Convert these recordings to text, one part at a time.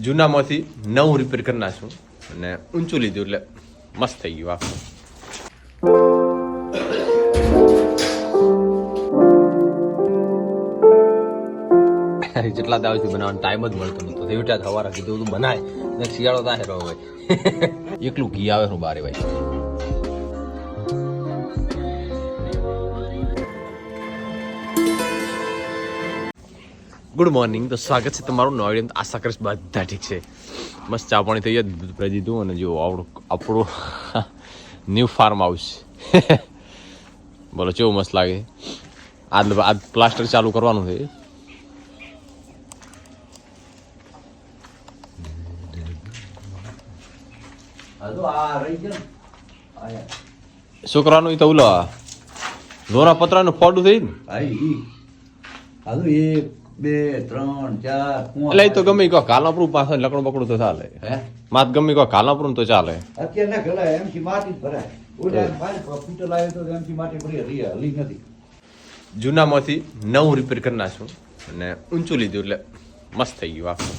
જૂનામાંથી નવું રિપેર કરી નાખ્યું અને ઊંચું લીધું એટલે મસ્ત થઈ ગયું આખું. જેટલા દાવથી બનાવવાનો ટાઈમ જ મળતો નતો. દેવટા હવારા કીધું તું બનાય ને શિયાળો થાય રહો ભાઈ. એકલું ઘી આવે હું બારે ભાઈ. ગુડ મોર્નિંગ, તો સ્વાગત છે તમારું નવા વિડીયો. આશા કરીશ બધા ઠીક છે. મસ્ત ચા પાણી થઈ જાય દીધું અને જો આપણું ન્યૂ ફાર્મ હાઉસ બોલો કેવું મસ્ત લાગે. આજ પ્લાસ્ટર ચાલુ કરવાનું છે. શું કરવાનું એ તો ઓલો લોરા પતરાનું ફોડું થઈ ને. એક બે ત્રણ ચાર એટલે તો ગમે કહો કાલાપરું પાસે લકડું બકડું તો ચાલે. માત ગમે કહો કાલાપરું તો ચાલે. અત્યારે ના ગલાય એમથી માટી ભરાય. ઓલા ફૂટો લાવ્યો તો એમથી માટી ભરી હલી નથી. જૂનામાંથી નવું રિપેર કરી નાખ્યું અને ઊંચું લીધું એટલે મસ્ત થઈ ગયું આખું.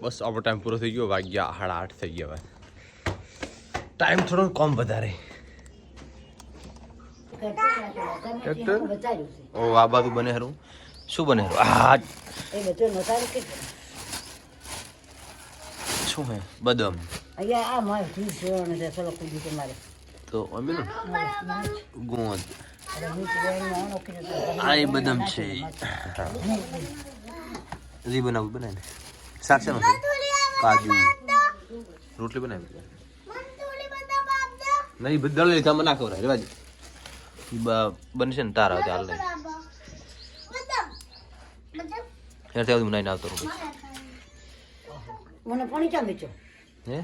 બસ આપણો ટાઈમ પૂરો થઈ ગયો. વાગ્યા 8:30 થઈ ગયા. હવે ટાઈમ થોડો કમ વધારે. ઓ આ બાજુ બને હરું. શું બને હરું? આ શું હે? બદામ તો અમે ગોંદ આ એ બદામ છે. હજી બનાવું બનાય ને શાક છે કાજુ રોટલી બનાવી નહીં બધા લઈ લીધા. મને ના ખબર રેવાજ બનશે ને તારા હાલ નહીં ત્યાં બનાવીને આવતો રહું. મને પાણી ચા મેચો હે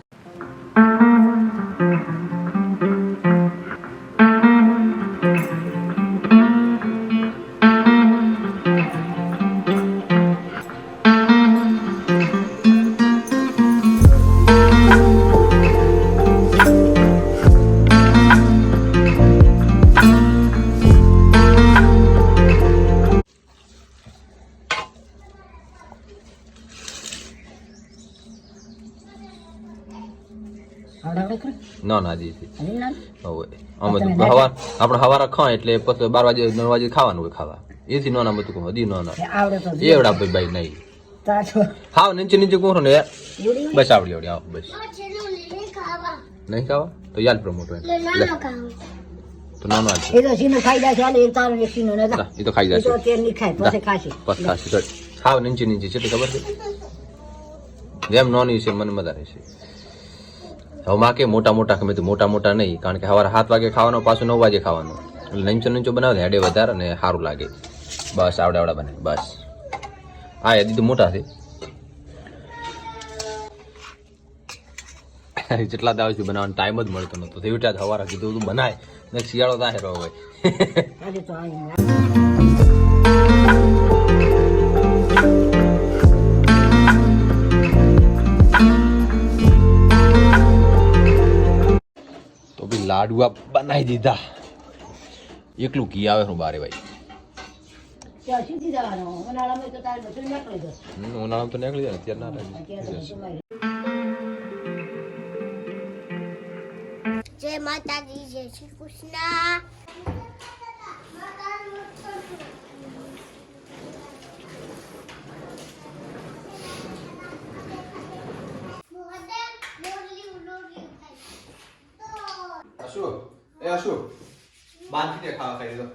ના ના જી આપણે હવારા ખાય એટલે પછી 12 વાગે 9 વાગે ખાવાનું હોય. ખાવા એથી નાના બધું કહું હજી નાના એવડા ભાઈ નહીં હાવ નીચે નીચે કોણ ને બસ આવડી આવડી આવો બસ નહીં ખાવા તો યાદ પ્રમોટ હોય તો નાનો એ તો સીનો ખાઈ જાય ચાલે એ તારો એક સીનો નતા એ તો ખાઈ જાય તો તેલ ની ખાય પછી ખાશે પછી ખાશે હાવ નીચે નીચે છે ખબર છે જેમ નોની છે મને મજા રહેશે. હવે માં કે મોટા મોટા ગમે તો મોટા મોટા નહીં કારણ કે સવારે 7 વાગે ખાવાનો પાછું 9 વાગે ખાવાનું એટલે નીચો બનાવે હેડે વધારે અને સારું લાગે. બસ આવડા બને બસ. આ યાદી તો મોટા છે. જેટલા દાવથી બનાવવાનો ટાઈમ જ મળતો નતો. દેવટા હવારા કીધું તું બનાય ને શિયાળો થાય રહો ભાઈ. લાડવા બનાવી દીધા. એકલું ઘી આવે હું બારે ભાઈ. ઉનાળામાં તો નીકળી જાય અત્યારે ના જય માતાજી, જય શ્રી કૃષ્ણ. અશોક બાંધી દે ખાવા ખાઈ લો.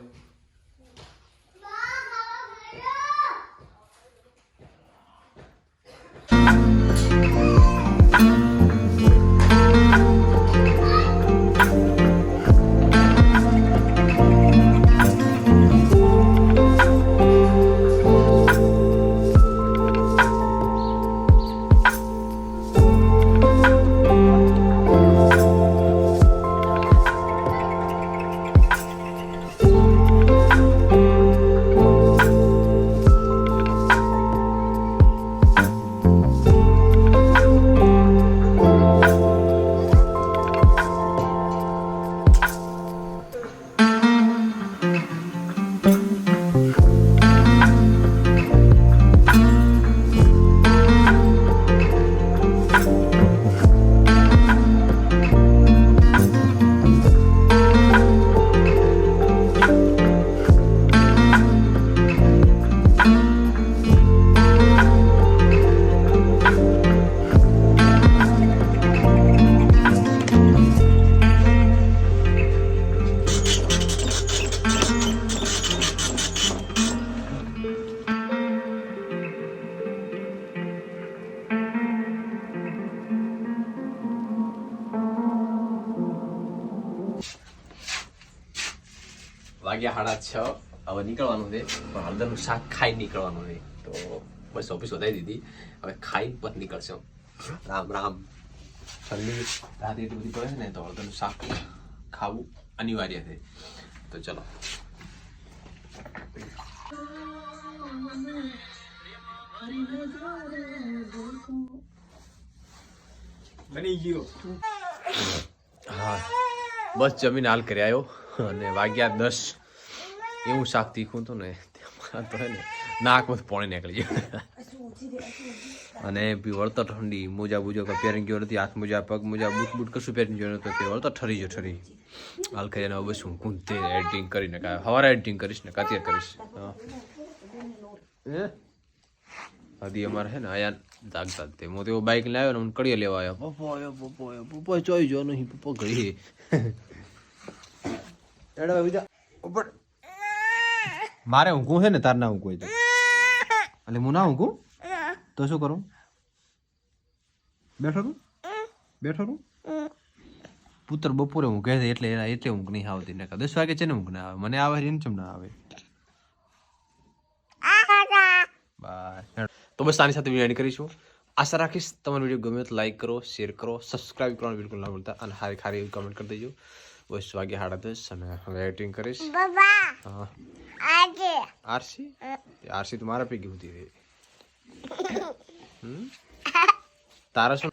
વાગ્યા 6:30. હવે નીકળવાનું છે, પણ હળદરનું શાક ખાઈ નીકળવાનું છે. તો બસ ઓફિસ વધારી દીધી, હવે ખાઈ પછી નીકળશો. રામ રામ. ઠંડી રાત એટલી બધી પડે ને, તો હળદરનું શાક ખાવું અનિવાર્ય છે. તો ચલો. બની ગયો. હા, બસ જમીન હાલ કરી આવ્યો અને વાગ્યા 10. એવું શાક તીખું હતું ને તો હે ને નાકમાંથી પાણી નીકળી ગયું. અને વળતર ઠંડી, મોજા બુજો કઈ પહેરી ગયો નથી, હાથ મોજા પગ મોજા બૂટ બૂટ કશું પહેરી ગયો નતો, કે વળતર ઠરી ગયો ઠરી. હાલ ખાઈ હવે બસ હું કુંતે એડિટિંગ કરીને સવારે એડિટિંગ કરીશ ને કાતિયાર કરીશ. હજી અમારે છે ને આયા જાગતા તે હું તો બાઇક લાવ્યો ને હું કડીએ લેવા આવ્યો. પપ્પા ચોઈ જો નહીં, પપ્પા ઘડી એડા બીજા ઉપર મારે ઊંઘું છે ને, તાર ના ઊંઘું હોય તો એટલે હું ના ઊંઘું તો શું કરું? બેઠો રહું. પુત્ર બપોરે ઊંઘે છે એટલે ઊંઘ નહીં આવતી. ને 10 વાગે છે ને ઊંઘ ના આવે, મને આવે એને ચમ ના આવે. તો બસ આની સાથે વિડીયો એન્ડ કરીશું. આશા રાખીશ તમારો વિડીયો ગમે તો લાઈક કરો, શેર કરો, સબસ્ક્રાઇબ કરવાનું બિલકુલ ના ભૂલતા, અને ખારી કમેન્ટ કરી દેજો. બસ વાગ્યા 10:30 અને હવે એડિટિંગ કરીશ. હા આરસી તો મારા પૈકી હોતી રહી. તારા શું